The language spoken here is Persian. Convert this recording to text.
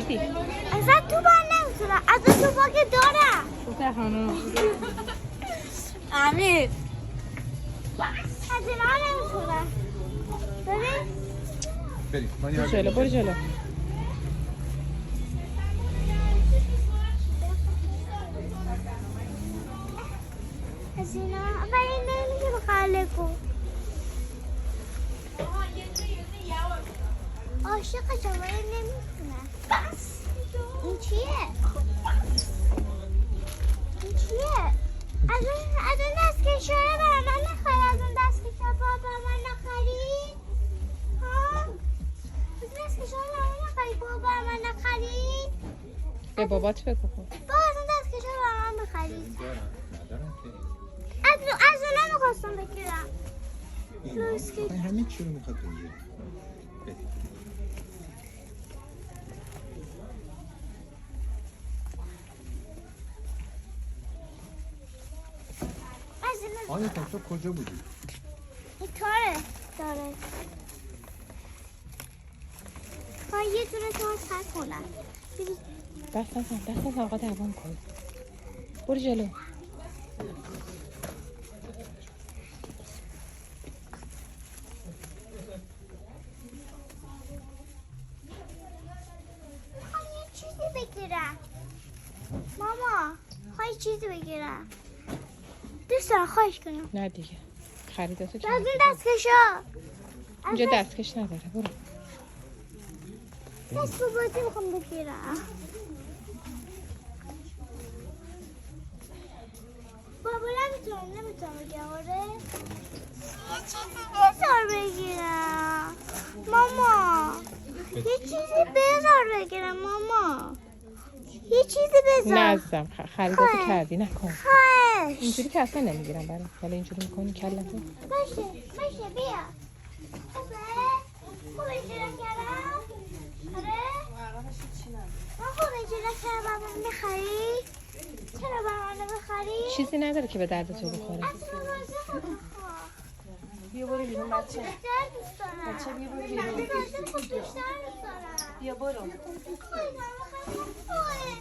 خریدی؟ ازت تو بار نمیتونم، از تو بار که دارم. خوبه خانم. امیر از اینا نمیتونم. ببین بریم جلو برو جلو. از اینا ولی نمیشه بخله کن. عاشقشم ولی نمیتونم. این چیه؟ این چیه؟ از اون دستکشاره برای من نخواهی؟ از اون دستکشاره بابا من نخری؟ ها؟ از اون دستکشاره برای من نخواهی بابا من نخری؟ به بابات بگو. بابا از اون دستکشاره برای من بخرید. از اونه میخواستم بگیرم. همین چی رو میخواد بگیرم؟ آیا تو کجا بودی؟ این کاره داره. یه دونه تو سر کنم. دست نزن آقا دوام کن. برو جلو. یه چیزی بگیرم. ماما خواهی چیزی بگیرم. دوست دارم خواهش کنم. نه دیگه خریداتو از کردی. این دستکشا. اینجا دستکش نداره. برو. دست با بازی میخوام بگیرم. بابا نمیتونم بگیرم. آره یه چیزی بذار بگیرم. ماما یه چیزی بذار بگیرم. ماما یه چیزی بذار. نه عزیزم خریداتو کردی نکن. خواهش. اینجوری که اصلا نمیگیرم برام. حالا اینجوری میکنی کلتو. باشه بیا. خوبه اجرا کردم؟ آره؟ من خوبه اجرا کردم بابا میخری؟ چرا بابا بخری؟ چیزی نداره که به درد تو بخوره. اصلا بازه خود بخواه. بیا برو بیرون بچه. بیشتر دوست دارم. بچه بیا برو من بیرون. بازه خود بیشتر دوست دارم. بیا برو. خواهی